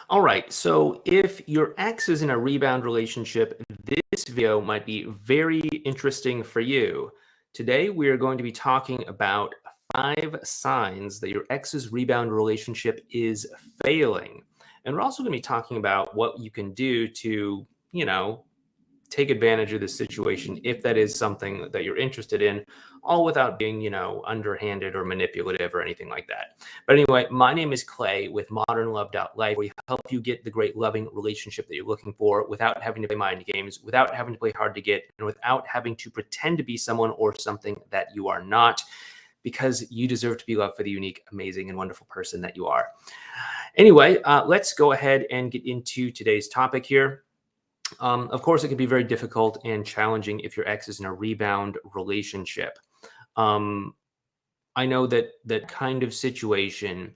All right, so if your ex is in a rebound relationship, this video might be very interesting for you. Today, we are going to be talking about 5 signs that your ex's rebound relationship is failing. And we're also going to be talking about what you can do to, you know, take advantage of this situation if that is something that you're interested in, all without being, underhanded or manipulative or anything like that. But anyway, my name is Clay with modernlove.life, where we help you get the great loving relationship that you're looking for without having to play mind games, without having to play hard to get, and without having to pretend to be someone or something that you are not, because you deserve to be loved for the unique, amazing, and wonderful person that you are. Anyway, let's go ahead and get into today's topic here. Of course, it can be very difficult and challenging if your ex is in a rebound relationship. Um, I know that that kind of situation,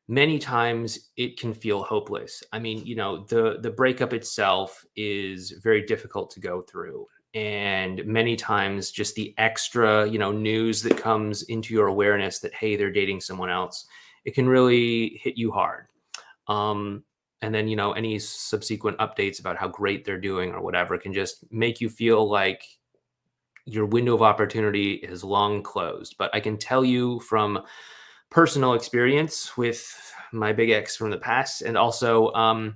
many times it can feel hopeless. I mean, the breakup itself is very difficult to go through. And many times just the extra, news that comes into your awareness that, hey, they're dating someone else, it can really hit you hard. Um, and then, any subsequent updates about how great they're doing or whatever can just make you feel like your window of opportunity is long closed. But I can tell you from personal experience with my big ex from the past, and also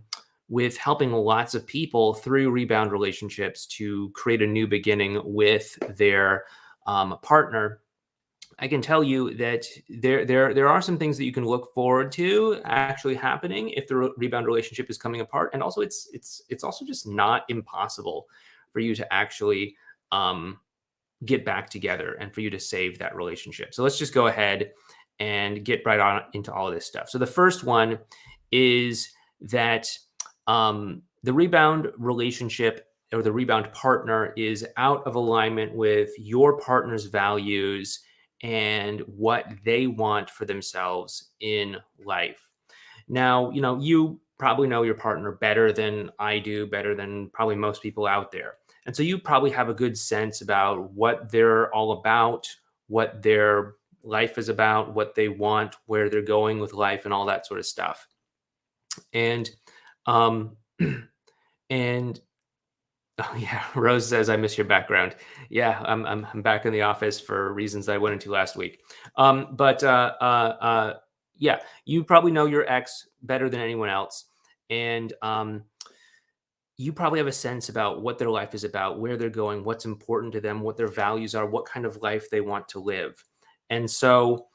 with helping lots of people through rebound relationships to create a new beginning with their partner. I can tell you that there are some things that you can look forward to actually happening if the rebound relationship is coming apart, and also it's also just not impossible for you to actually um, get back together and for you to save that relationship. So let's just go ahead and get right on into all of this stuff. So the first one is that the rebound relationship or the rebound partner is out of alignment with your partner's values and what they want for themselves in life. Now, you probably know your partner better than I do, better than probably most people out there. And so you probably have a good sense about what they're all about, what their life is about, what they want, where they're going with life, and all that sort of stuff. And um and oh yeah, Rose says I miss your background. Yeah, I'm back in the office for reasons I went into last week. But yeah, you probably know your ex better than anyone else, and you probably have a sense about what their life is about, where they're going, what's important to them, what their values are, what kind of life they want to live. And so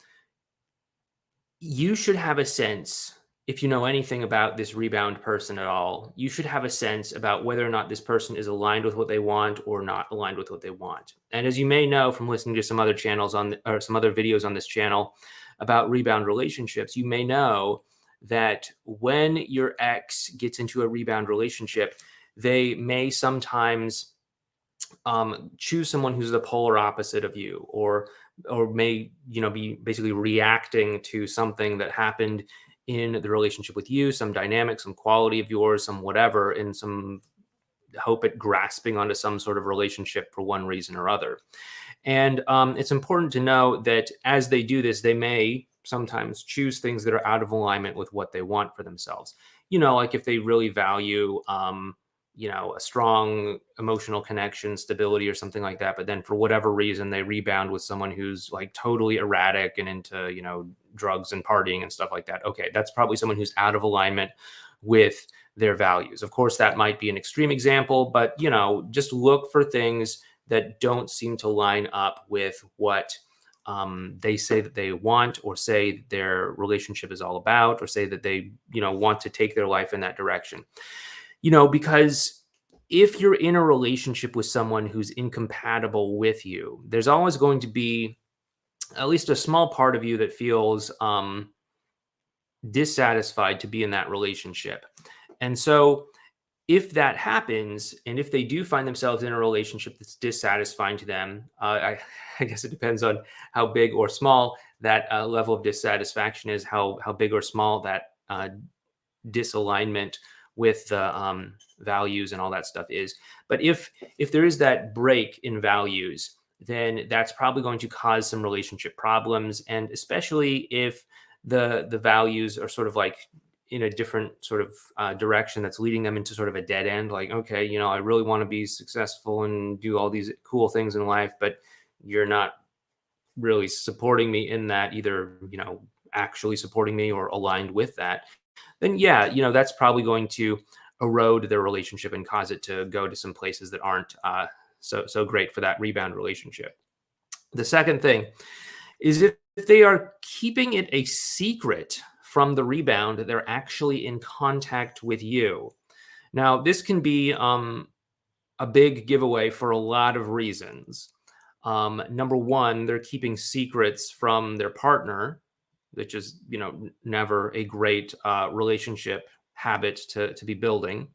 you should have a sense, if you know anything about this rebound person at all, you should have a sense about whether or not this person is aligned with what they want or not aligned with what they want. And as you may know from listening to some other channels or some other videos on this channel about rebound relationships, you may know that when your ex gets into a rebound relationship, they may sometimes choose someone who's the polar opposite of you, or may be basically reacting to something that happened in the relationship with you, some dynamic, some quality of yours, some whatever, in some hope at grasping onto some sort of relationship for one reason or other. And it's important to know that as they do this, they may sometimes choose things that are out of alignment with what they want for themselves. Like if they really value a strong emotional connection, stability, or something like that. But then for whatever reason, they rebound with someone who's like totally erratic and into, drugs and partying and stuff like that. Okay, that's probably someone who's out of alignment with their values. Of course, that might be an extreme example, but, just look for things that don't seem to line up with what they say that they want, or say their relationship is all about, or say that they, want to take their life in that direction. Because if you're in a relationship with someone who's incompatible with you, there's always going to be at least a small part of you that feels dissatisfied to be in that relationship. And so if that happens, and if they do find themselves in a relationship that's dissatisfying to them, I guess it depends on how big or small that level of dissatisfaction is, how big or small that disalignment with the values and all that stuff is. But if there is that break in values, then that's probably going to cause some relationship problems, and especially if the values are sort of like in a different sort of direction that's leading them into sort of a dead end. Like, okay, I really want to be successful and do all these cool things in life, but you're not really supporting me in that, either, actually supporting me or aligned with that, then yeah, that's probably going to erode their relationship and cause it to go to some places that aren't so great for that rebound relationship. The second thing is, if they are keeping it a secret from the rebound, they're actually in contact with you. Now, this can be a big giveaway for a lot of reasons. Number one, they're keeping secrets from their partner, which is, never a great relationship habit to be building.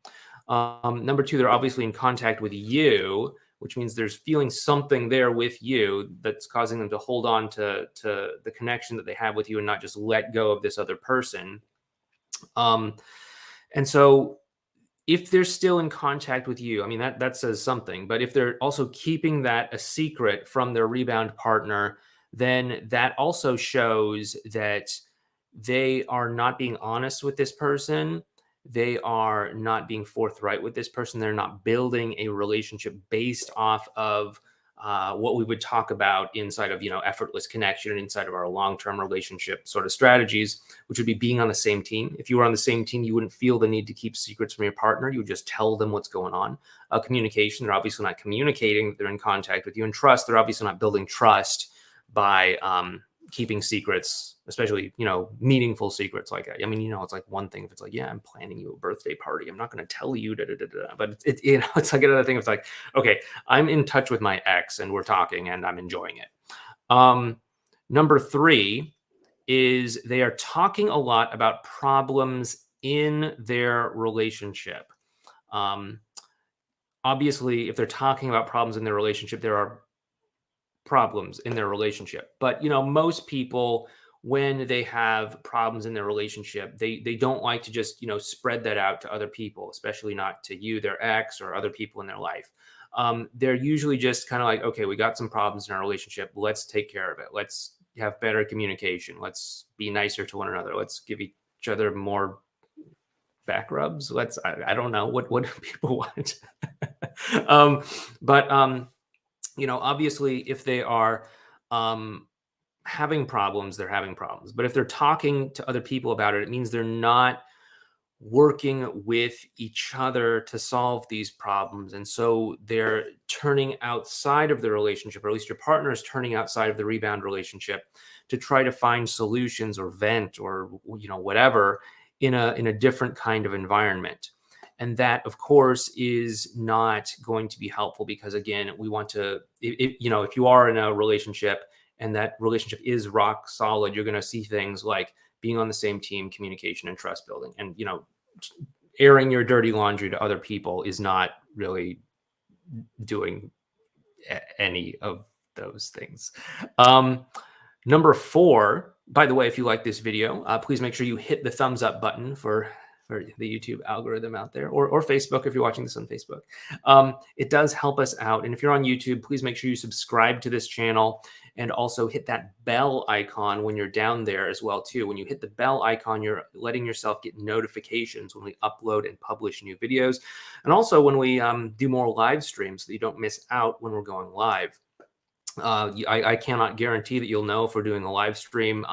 Number two, they're obviously in contact with you, which means there's feeling something there with you that's causing them to hold on to the connection that they have with you and not just let go of this other person. And so if they're still in contact with you, I mean, that says something. But if they're also keeping that a secret from their rebound partner, then that also shows that they are not being honest with this person. They are not being forthright with this person. They're not building a relationship based off of what we would talk about inside of, effortless connection and inside of our long-term relationship sort of strategies, which would be being on the same team. If you were on the same team, you wouldn't feel the need to keep secrets from your partner. You would just tell them what's going on. Communication, they're obviously not communicating that they're in contact with you. And trust, they're obviously not building trust by keeping secrets, especially, meaningful secrets like that. I mean, it's like one thing if it's like, yeah, I'm planning you a birthday party. I'm not going to tell you, but it's like another thing. It's like, okay, I'm in touch with my ex and we're talking and I'm enjoying it. Number three is they are talking a lot about problems in their relationship. Obviously, if they're talking about problems in their relationship, there are problems in their relationship. But most people, when they have problems in their relationship, they don't like to just spread that out to other people, especially not to you, their ex, or other people in their life. They're usually just kind of like, okay, we got some problems in our relationship, let's take care of it. Let's have better communication. Let's be nicer to one another. Let's give each other more back rubs. I don't know what do people want. But obviously, if they are having problems, they're having problems. But if they're talking to other people about it, it means they're not working with each other to solve these problems. And so they're turning outside of the relationship, or at least your partner is turning outside of the rebound relationship to try to find solutions or vent or, whatever in a different kind of environment. And that, of course, is not going to be helpful because, again, we want to, if you are in a relationship and that relationship is rock solid, you're going to see things like being on the same team, communication, and trust building. And, airing your dirty laundry to other people is not really doing any of those things. Number four, by the way, if you like this video, please make sure you hit the thumbs up button for the YouTube algorithm out there, or Facebook if you're watching this on Facebook. It does help us out. And if you're on YouTube, please make sure you subscribe to this channel and also hit that bell icon when you're down there as well too. When you hit the bell icon, you're letting yourself get notifications when we upload and publish new videos. And also when we do more live streams so that you don't miss out when we're going live. I cannot guarantee that you'll know if we're doing a live stream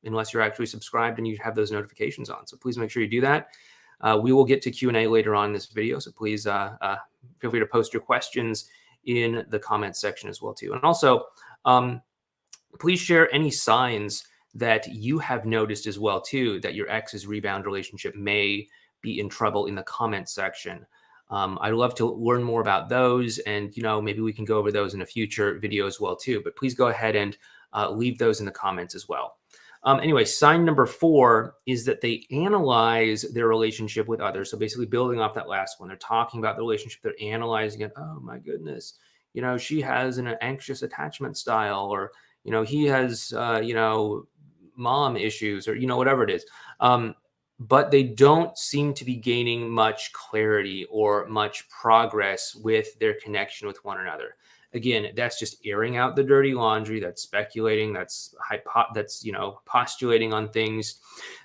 unless you're actually subscribed and you have those notifications on. So please make sure you do that. We will get to Q&A later on in this video. So please feel free to post your questions in the comments section as well too. And also, please share any signs that you have noticed as well too, that your ex's rebound relationship may be in trouble in the comments section. I'd love to learn more about those, and maybe we can go over those in a future video as well too. But please go ahead and leave those in the comments as well. Anyway, sign number four is that they analyze their relationship with others. So basically building off that last one, they're talking about the relationship, they're analyzing it. Oh my goodness, she has an anxious attachment style, or, he has, mom issues, or, whatever it is. But they don't seem to be gaining much clarity or much progress with their connection with one another. Again, that's just airing out the dirty laundry. That's speculating. That's postulating on things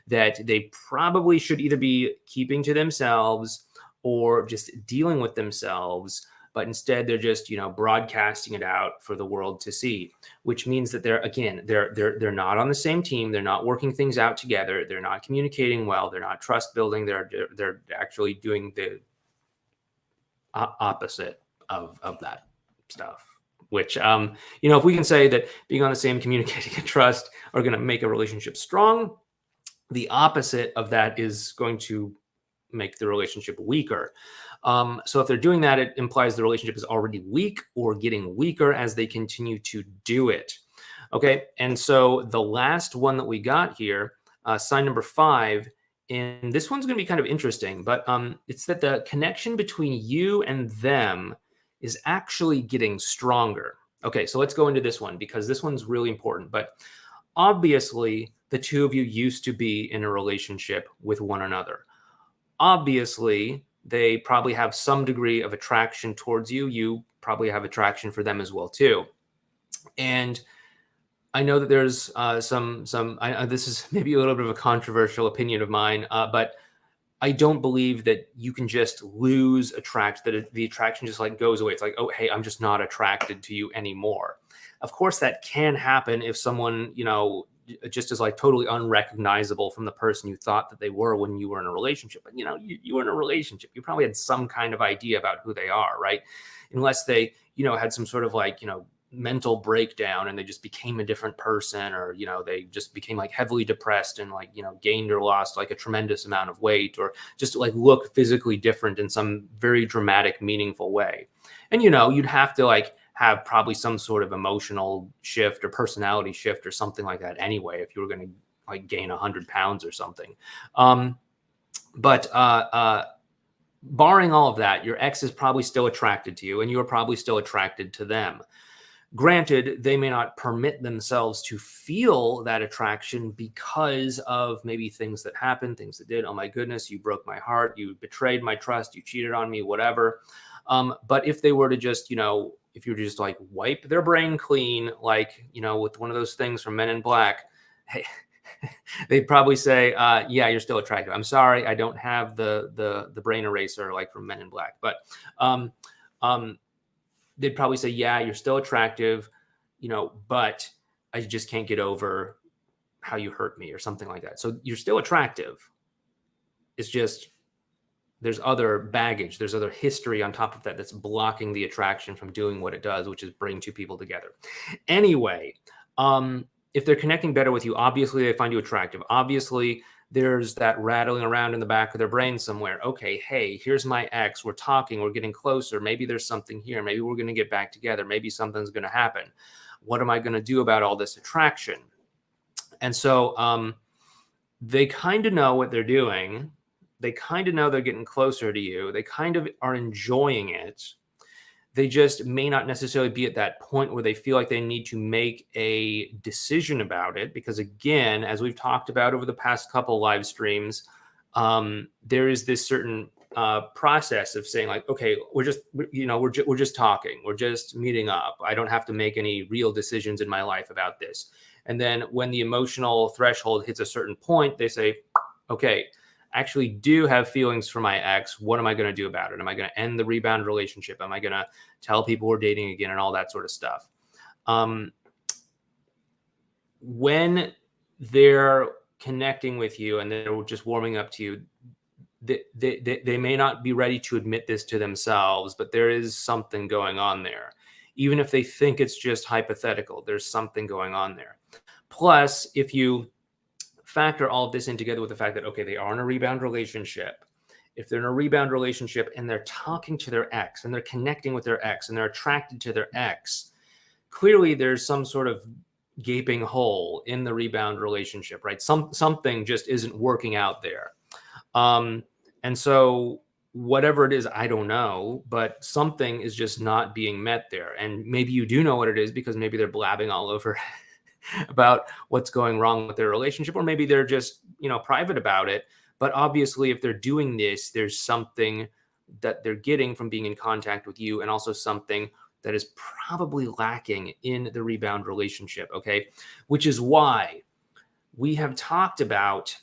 that they probably should either be keeping to themselves or just dealing with themselves, but instead they're just, broadcasting it out for the world to see, which means that they're not on the same team, they're not working things out together, they're not communicating well, they're not trust building, they're actually doing the opposite of that stuff. Which, if we can say that being on the same communicating and trust are going to make a relationship strong, the opposite of that is going to make the relationship weaker. So if they're doing that, it implies the relationship is already weak or getting weaker as they continue to do it. Okay. And so the last one that we got here, sign number 5, and this one's going to be kind of interesting, but it's that the connection between you and them is actually getting stronger. Okay, so let's go into this one because this one's really important. But obviously, the two of you used to be in a relationship with one another. Obviously, they probably have some degree of attraction towards you. You probably have attraction for them as well, too. And I know that there's this is maybe a little bit of a controversial opinion of mine, but I don't believe that you can just lose that the attraction just like goes away. It's like, oh, hey, I'm just not attracted to you anymore. Of course, that can happen if someone, just is like totally unrecognizable from the person you thought that they were when you were in a relationship. But, you were in a relationship. You probably had some kind of idea about who they are, right? Unless they, had some sort of like, mental breakdown and they just became a different person, or they just became like heavily depressed and like gained or lost like a tremendous amount of weight, or just like look physically different in some very dramatic, meaningful way. And you'd have to like have probably some sort of emotional shift or personality shift or something like that anyway if you were going to like gain 100 pounds or something. But barring all of that, your ex is probably still attracted to you and you are probably still attracted to them. Granted, they may not permit themselves to feel that attraction because of maybe things that happened, things that did. Oh my goodness, you broke my heart, you betrayed my trust, you cheated on me, whatever. But if they were to just, if you were to just like wipe their brain clean, like, with one of those things from Men in Black, hey, they'd probably say, yeah, you're still attractive. I'm sorry, I don't have the brain eraser like from Men in Black. But they'd probably say, yeah, you're still attractive, but I just can't get over how you hurt me or something like that. So you're still attractive. It's just there's other baggage, there's other history on top of that that's blocking the attraction from doing what it does, which is bring two people together. Anyway, if they're connecting better with you, obviously they find you attractive. Obviously, there's that rattling around in the back of their brain somewhere. Okay, hey, here's my ex. We're talking. We're getting closer. Maybe there's something here. Maybe we're going to get back together. Maybe something's going to happen. What am I going to do about all this attraction? And so they kind of know what they're doing. They kind of know they're getting closer to you. They kind of are enjoying it. They just may not necessarily be at that point where they feel like they need to make a decision about it. Because again, as we've talked about over the past couple live streams, there is this certain process of saying like, okay, we're just talking. We're just meeting up. I don't have to make any real decisions in my life about this. And then when the emotional threshold hits a certain point, they say, okay, actually do have feelings for my ex. What am I going to do about it? Am I going to end the rebound relationship? Am I going to tell people we're dating again and all that sort of stuff? When they're connecting with you and they're just warming up to you, they may not be ready to admit this to themselves, but there is something going on there. Even if they think it's just hypothetical, there's something going on there. Plus, if you factor all of this in together with the fact that, okay, they are in a rebound relationship. If they're in a rebound relationship and they're talking to their ex and they're connecting with their ex and they're attracted to their ex, clearly there's some sort of gaping hole in the rebound relationship, right? Something just isn't working out there. And so whatever it is, I don't know, but something is just not being met there. And maybe you do know what it is because maybe they're blabbing all over about what's going wrong with their relationship, or maybe they're just, private about it. But obviously, if they're doing this, there's something that they're getting from being in contact with you, and also something that is probably lacking in the rebound relationship. Okay. Which is why we have talked about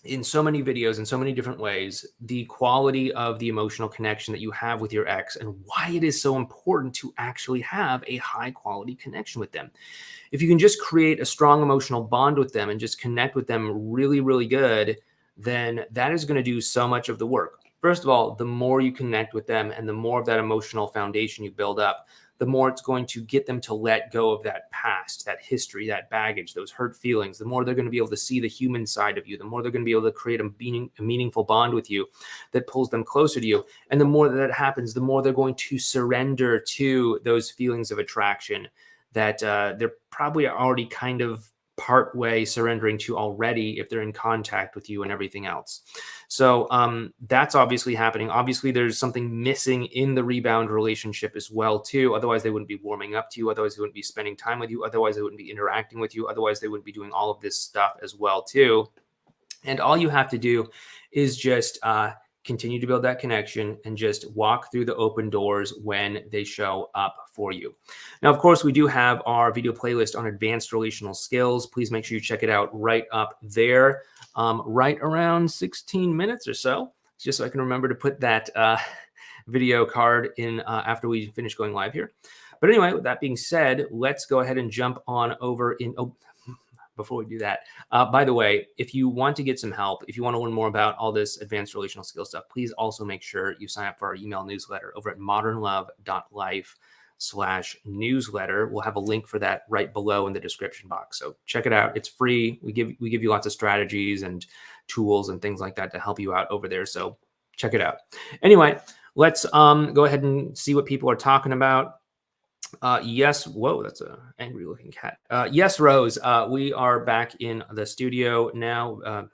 in so many videos in so many different ways the quality of the emotional connection that you have with your ex and why it is so important to actually have a high quality connection with them. If you can just create a strong emotional bond with them and just connect with them really, really good, then that is going to do so much of the work. First of all, the more you connect with them and the more of that emotional foundation you build up, the more it's going to get them to let go of that past, that history, that baggage, those hurt feelings. The more they're going to be able to see the human side of you, the more they're going to be able to create a meaningful bond with you that pulls them closer to you. And the more that happens, the more they're going to surrender to those feelings of attraction that they're probably already kind of part way surrendering to already if they're in contact with you and everything else. So that's obviously happening. Obviously, there's something missing in the rebound relationship as well too. Otherwise, they wouldn't be warming up to you. Otherwise, they wouldn't be spending time with you. Otherwise, they wouldn't be interacting with you. Otherwise, they wouldn't be doing all of this stuff as well too. And all you have to do is just continue to build that connection and just walk through the open doors when they show up for you. Now, of course, we do have our video playlist on advanced relational skills. Please make sure you check it out right up there, right around 16 minutes or so, just so I can remember to put that video card in after we finish going live here. But anyway, with that being said, let's go ahead and jump on over in. Oh, before we do that, by the way, if you want to get some help, if you want to learn more about all this advanced relational skill stuff, please also make sure you sign up for our email newsletter over at modernlove.life/newsletter. We'll have a link for that right below in the description box. So check it out. It's free. We give you lots of strategies and tools and things like that to help you out over there. So check it out. Anyway, let's go ahead and see what people are talking about. Yes. Whoa, that's an angry looking cat. Yes, Rose. We are back in the studio now.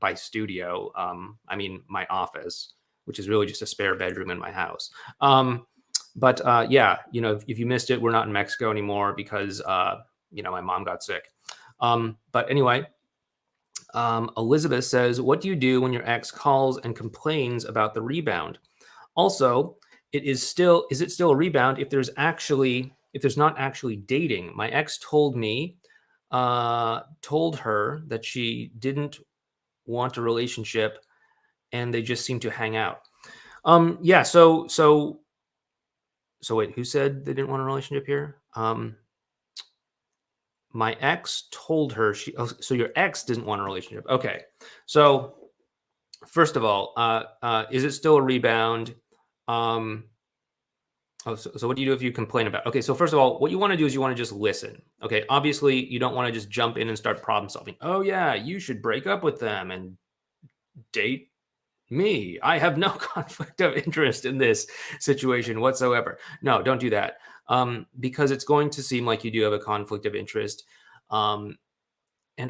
By studio, I mean my office, which is really just a spare bedroom in my house. But yeah, if you missed it, we're not in Mexico anymore because my mom got sick. But anyway, Elizabeth says, "What do you do when your ex calls and complains about the rebound? Also, is it still a rebound if there's not actually dating? My ex told her that she didn't want a relationship and they just seem to hang out." Yeah, so wait, who said they didn't want a relationship here? My ex told her so your ex didn't want a relationship. Okay. So first of all, is it still a rebound? So what do you do if you complain about? Okay, so first of all, what you want to do is you want to just listen. Okay, obviously you don't want to just jump in and start problem solving. Oh yeah, you should break up with them and date me. I have no conflict of interest in this situation whatsoever. No, don't do that. Because it's going to seem like you do have a conflict of interest. And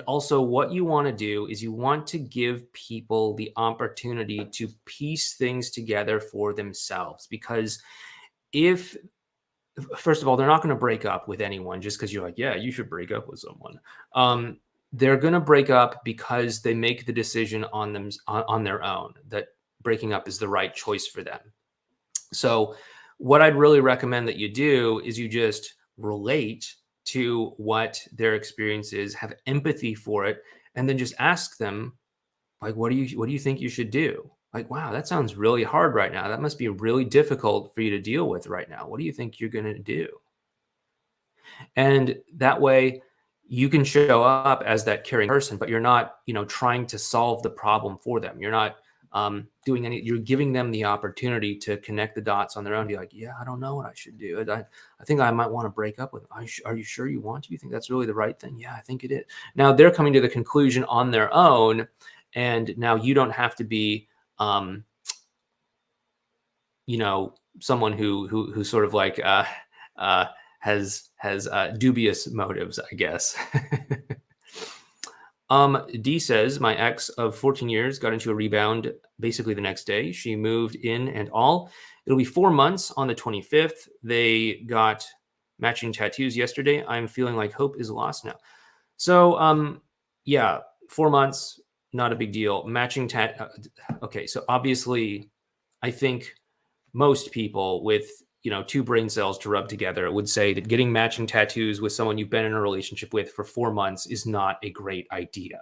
also what you want to do is you want to give people the opportunity to piece things together for themselves, because first of all, they're not going to break up with anyone just because you're like, yeah, you should break up with someone. They're going to break up because they make the decision on their own that breaking up is the right choice for them. So what I'd really recommend that you do is you just relate to what their experience is, have empathy for it, and then just ask them, like, what do you think you should do? Like, wow, that sounds really hard right now. That must be really difficult for you to deal with right now. What do you think you're going to do? And that way you can show up as that caring person, but you're not, trying to solve the problem for them. You're not you're giving them the opportunity to connect the dots on their own. Be like, yeah, I don't know what I should do. I think I might want to break up with them. Are you sure you want to? You think that's really the right thing? Yeah, I think it is. Now they're coming to the conclusion on their own. And now you don't have to be, someone who sort of like has dubious motives, I guess. D says, my ex of 14 years got into a rebound basically the next day. She moved in and all. It'll be 4 months on the 25th. They got matching tattoos yesterday. I'm feeling like hope is lost now. So, yeah, 4 months, not a big deal. Matching okay, so obviously, I think most people with two brain cells to rub together would say that getting matching tattoos with someone you've been in a relationship with for 4 months is not a great idea.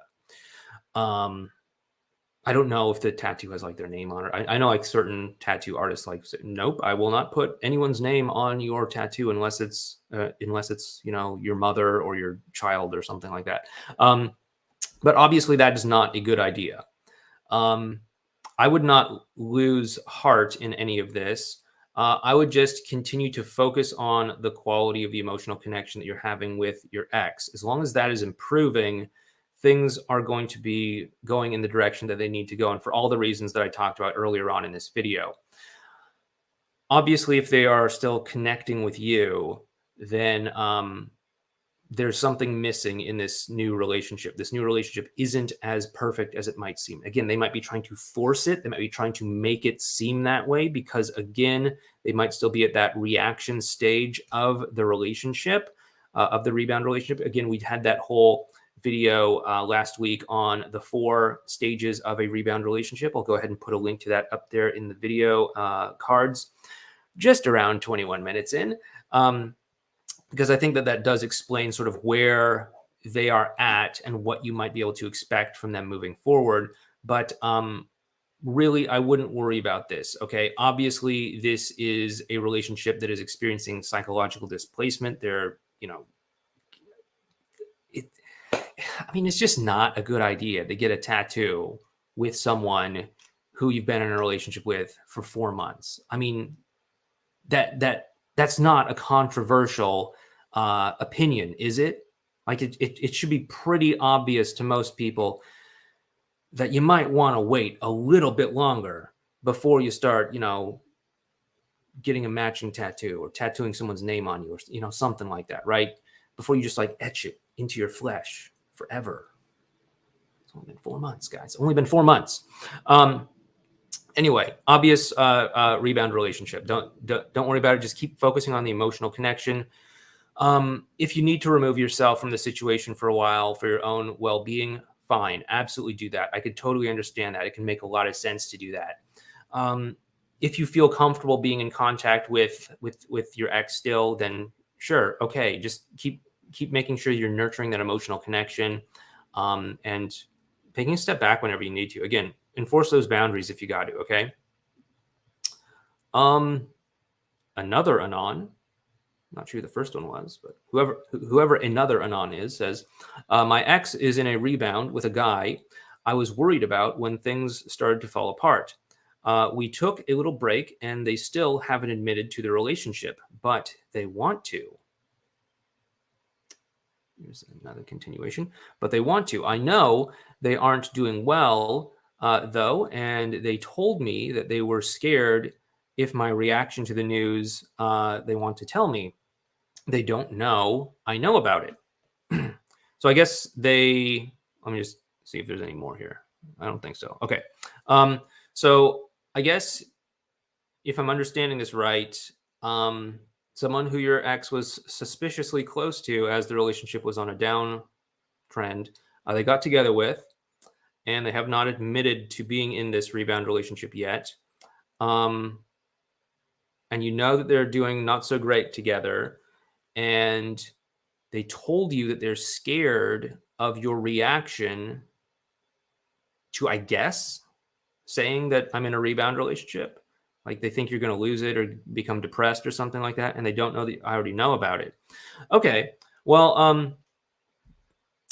I don't know if the tattoo has like their name on it. I know like certain tattoo artists like say, nope, I will not put anyone's name on your tattoo unless it's you know, your mother or your child or something like that. But obviously that is not a good idea. I would not lose heart in any of this. I would just continue to focus on the quality of the emotional connection that you're having with your ex. As long as that is improving, things are going to be going in the direction that they need to go. And for all the reasons that I talked about earlier on in this video. Obviously, if they are still connecting with you, then there's something missing in this new relationship. This new relationship isn't as perfect as it might seem. Again, they might be trying to force it. They might be trying to make it seem that way because, again, they might still be at that reaction stage of the relationship, of the rebound relationship. Again, we had that whole video last week on the 4 stages of a rebound relationship. I'll go ahead and put a link to that up there in the video cards, just around 21 minutes in. Because I think that that does explain sort of where they are at and what you might be able to expect from them moving forward. But really, I wouldn't worry about this. Okay. Obviously, this is a relationship that is experiencing psychological displacement. They're, you know, I mean, it's just not a good idea to get a tattoo with someone who you've been in a relationship with for 4 months. I mean, that's not a controversial opinion, is it? Like it should be pretty obvious to most people that you might want to wait a little bit longer before you start, you know, getting a matching tattoo or tattooing someone's name on you or, you know, something like that, right? Before you just like etch it into your flesh forever. It's only been 4 months, guys. Only been 4 months. Anyway, obvious rebound relationship. Don't worry about it. Just keep focusing on the emotional connection. If you need to remove yourself from the situation for a while for your own well-being, fine. Absolutely do that. I could totally understand that. It can make a lot of sense to do that. If you feel comfortable being in contact with your ex still, then sure, okay. Just keep making sure you're nurturing that emotional connection, and taking a step back whenever you need to. Again, enforce those boundaries if you got to. Okay. Another Anon. Not sure who the first one was, but whoever another Anon is says, my ex is in a rebound with a guy I was worried about when things started to fall apart. We took a little break and they still haven't admitted to the relationship, but they want to. Here's another continuation, but they want to. I know they aren't doing well, though, and they told me that they were scared if my reaction to the news they want to tell me. They don't know I know about it. So I guess let me just see if there's any more here. I don't think so. Okay. So I guess if I'm understanding this right, someone who your ex was suspiciously close to as the relationship was on a downtrend, they got together with, and they have not admitted to being in this rebound relationship yet. And you know that they're doing not so great together. And they told you that they're scared of your reaction to, I guess, saying that I'm in a rebound relationship. Like they think you're going to lose it or become depressed or something like that. And they don't know that I already know about it. Okay. Well,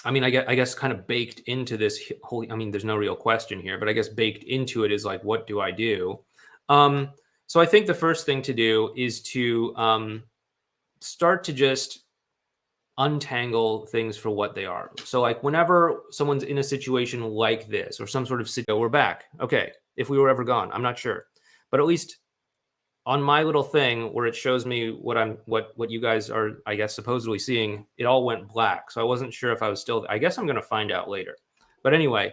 I mean, I guess kind of baked into this whole, I mean, there's no real question here, but I guess baked into it is like, what do I do? So I think the first thing to do is to start to just untangle things for what they are. So like whenever someone's in a situation like this or some sort of situation, we're back. Okay. If we were ever gone, I'm not sure. But at least on my little thing where it shows me what you guys are, I guess, supposedly seeing, it all went black. So I wasn't sure if I was still, I guess I'm going to find out later. But anyway,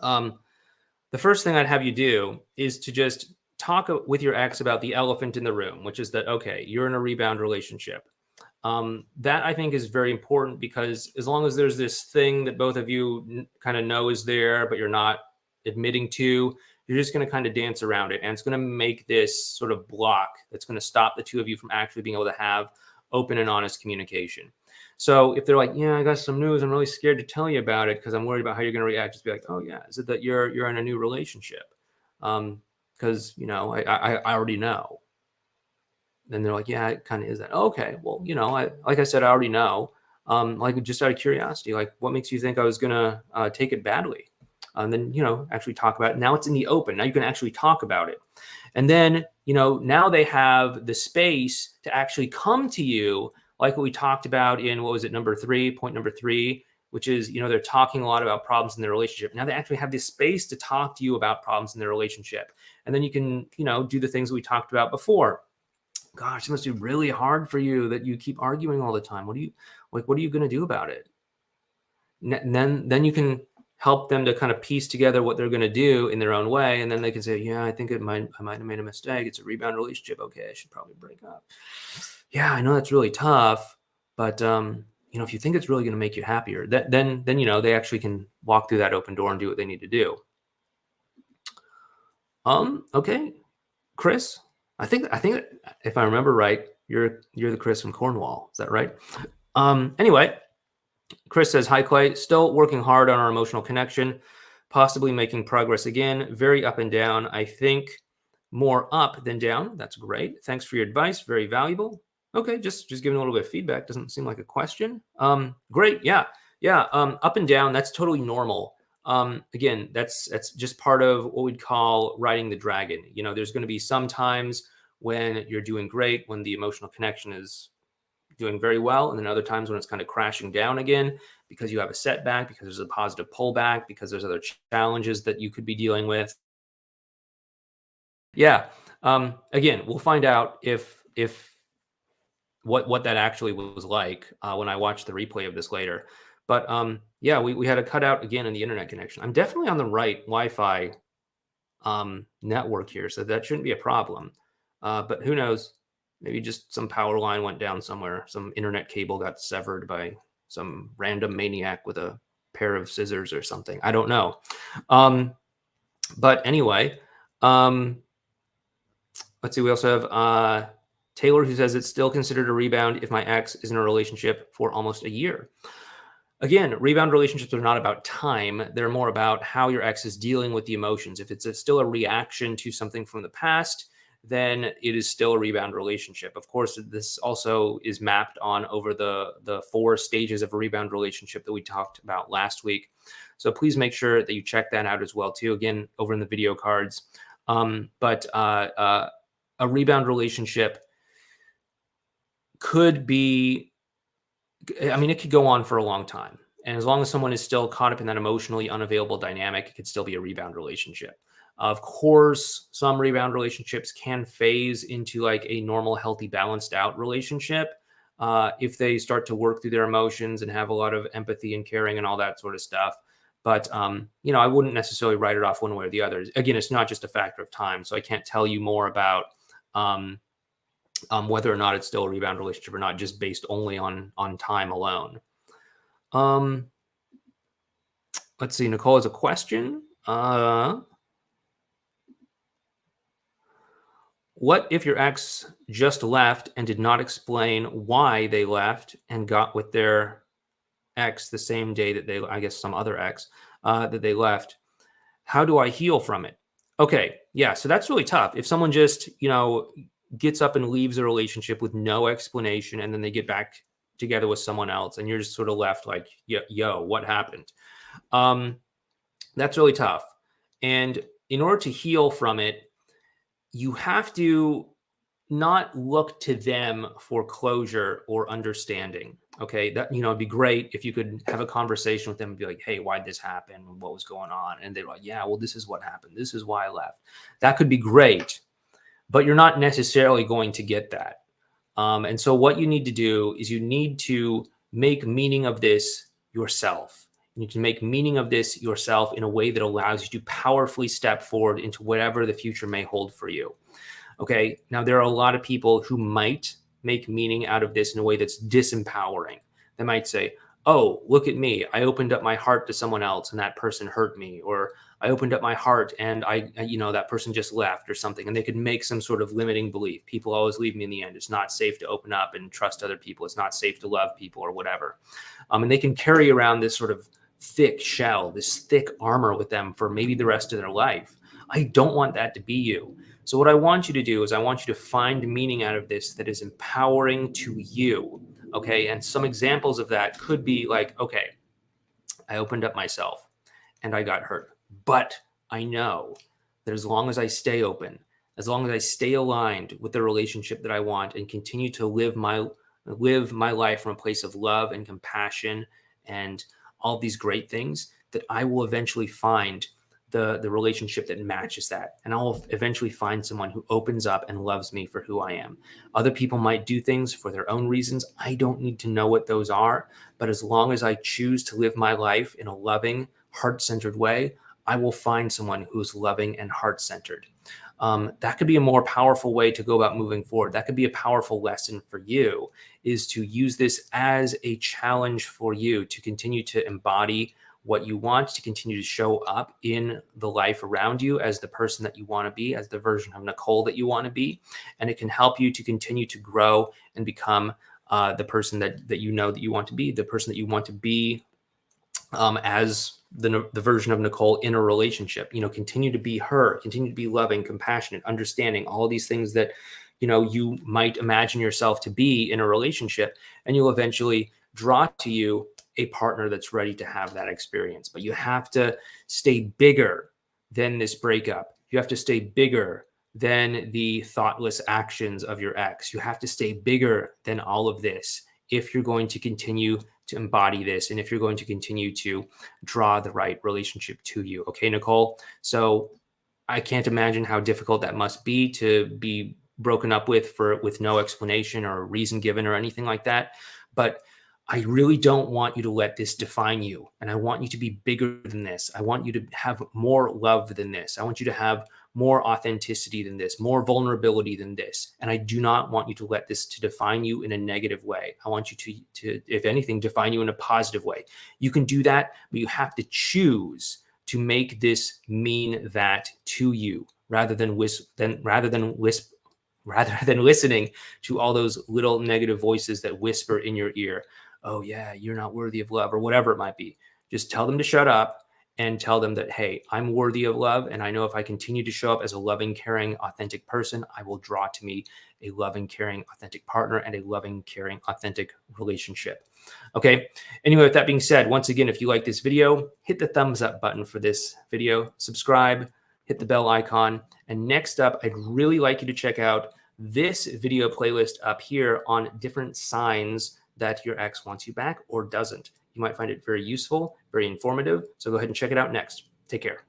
the first thing I'd have you do is to just talk with your ex about the elephant in the room, which is that, okay, you're in a rebound relationship. That I think is very important because as long as there's this thing that both of you kind of know is there, but you're not admitting to, you're just going to kind of dance around it. And it's going to make this sort of block that's going to stop the two of you from actually being able to have open and honest communication. So if they're like, yeah, I got some news, I'm really scared to tell you about it because I'm worried about how you're going to react. Just be like, oh yeah, is it that you're in a new relationship? Because I already know. Then they're like, yeah, it kind of is that. Okay, well, like I said, I already know. Like just out of curiosity, like what makes you think I was gonna take it badly? And then actually talk about it. Now it's in the open. Now you can actually talk about it. And then now they have the space to actually come to you, like what we talked about in what was it, point number three, which is they're talking a lot about problems in their relationship. Now they actually have this space to talk to you about problems in their relationship, and then you can do the things that we talked about before. Gosh, it must be really hard for you that you keep arguing all the time. What are you going to do about it? And then you can help them to kind of piece together what they're going to do in their own way. And then they can say, yeah, I think I might have made a mistake. It's a rebound relationship. Okay, I should probably break up. Yeah, I know that's really tough, but if you think it's really going to make you happier, then they actually can walk through that open door and do what they need to do. Okay, Chris, I think if I remember right, you're the Chris from Cornwall. Is that right? Anyway, Chris says, hi, Clay. Still working hard on our emotional connection, possibly making progress again. Very up and down. I think more up than down. That's great. Thanks for your advice. Very valuable. Okay, just giving a little bit of feedback. Doesn't seem like a question. Great. Yeah. Up and down. That's totally normal. Again, that's just part of what we'd call riding the dragon. There's going to be some times when you're doing great, when the emotional connection is doing very well, and then other times when it's kind of crashing down again because you have a setback, because there's a positive pullback, because there's other challenges that you could be dealing with. Yeah. Again, we'll find out if what that actually was like when I watch the replay of this later. But yeah, we had a cutout again in the internet connection. I'm definitely on the right Wi-Fi network here, so that shouldn't be a problem. But who knows? Maybe just some power line went down somewhere. Some internet cable got severed by some random maniac with a pair of scissors or something. I don't know. But anyway, let's see. We also have Taylor, who says it's still considered a rebound if my ex is in a relationship for almost a year. Again, rebound relationships are not about time. They're more about how your ex is dealing with the emotions. If it's still a reaction to something from the past, then it is still a rebound relationship. Of course, this also is mapped on over the 4 stages of a rebound relationship that we talked about last week. So please make sure that you check that out as well, too. Again, over in the video cards. But a rebound relationship could be, it could go on for a long time. And as long as someone is still caught up in that emotionally unavailable dynamic, it could still be a rebound relationship. Of course, some rebound relationships can phase into like a normal, healthy, balanced out relationship if they start to work through their emotions and have a lot of empathy and caring and all that sort of stuff. But, I wouldn't necessarily write it off one way or the other. Again, it's not just a factor of time. So I can't tell you more about whether or not it's still a rebound relationship or not, just based only on time alone. Let's see. Nicole has a question. What if your ex just left and did not explain why they left and got with their ex the same day that I guess some other ex, that they left? How do I heal from it? Okay. Yeah. So that's really tough. If someone just, gets up and leaves a relationship with no explanation, and then they get back together with someone else, and you're just sort of left like, yo, what happened? That's really tough. And in order to heal from it, you have to not look to them for closure or understanding. Okay. That, it'd be great if you could have a conversation with them and be like, hey, why'd this happen? What was going on? And they're like, yeah, well, this is what happened. This is why I left. That could be great, but you're not necessarily going to get that. And so what you need to do is you need to make meaning of this yourself. You need to make meaning of this yourself in a way that allows you to powerfully step forward into whatever the future may hold for you. Okay. Now, there are a lot of people who might make meaning out of this in a way that's disempowering. They might say, oh, look at me. I opened up my heart to someone else and that person hurt me. Or I opened up my heart and that person just left or something, and they could make some sort of limiting belief. People always leave me in the end. It's not safe to open up and trust other people. It's not safe to love people or whatever. And they can carry around this sort of thick shell, this thick armor with them for maybe the rest of their life. I don't want that to be you. So what I want you to do is I want you to find meaning out of this that is empowering to you. Okay. And some examples of that could be like, okay, I opened up myself and I got hurt, but I know that as long as I stay open, as long as I stay aligned with the relationship that I want and continue to live my life from a place of love and compassion and all these great things, that I will eventually find the relationship that matches that. And I'll eventually find someone who opens up and loves me for who I am. Other people might do things for their own reasons. I don't need to know what those are. But as long as I choose to live my life in a loving, heart-centered way, I will find someone who's loving and heart-centered. That could be a more powerful way to go about moving forward. That could be a powerful lesson for you, is to use this as a challenge for you to continue to embody what you want, to continue to show up in the life around you as the person that you want to be, as the version of Nicole that you want to be. And it can help you to continue to grow and become the person that you know that you want to be, the person that you want to be as the version of Nicole in a relationship. Continue to be her, continue to be loving, compassionate, understanding, all of these things that you might imagine yourself to be in a relationship, and you'll eventually draw to you a partner that's ready to have that experience. But you have to stay bigger than this breakup. You have to stay bigger than the thoughtless actions of your ex. You have to stay bigger than all of this if you're going to continue to embody this and if you're going to continue to draw the right relationship to you. Okay, Nicole? So I can't imagine how difficult that must be to be broken up with no explanation or reason given or anything like that. But I really don't want you to let this define you. And I want you to be bigger than this. I want you to have more love than this. I want you to have more authenticity than this, more vulnerability than this. And I do not want you to let this to define you in a negative way. I want you to, if anything, define you in a positive way. You can do that, but you have to choose to make this mean that to you rather than listening to all those little negative voices that whisper in your ear. Oh yeah, you're not worthy of love, or whatever it might be. Just tell them to shut up and tell them that, hey, I'm worthy of love. And I know if I continue to show up as a loving, caring, authentic person, I will draw to me a loving, caring, authentic partner and a loving, caring, authentic relationship. Okay. Anyway, with that being said, once again, if you like this video, hit the thumbs up button for this video, subscribe, hit the bell icon. And next up, I'd really like you to check out this video playlist up here on different signs that your ex wants you back or doesn't. You might find it very useful, very informative. So go ahead and check it out next. Take care.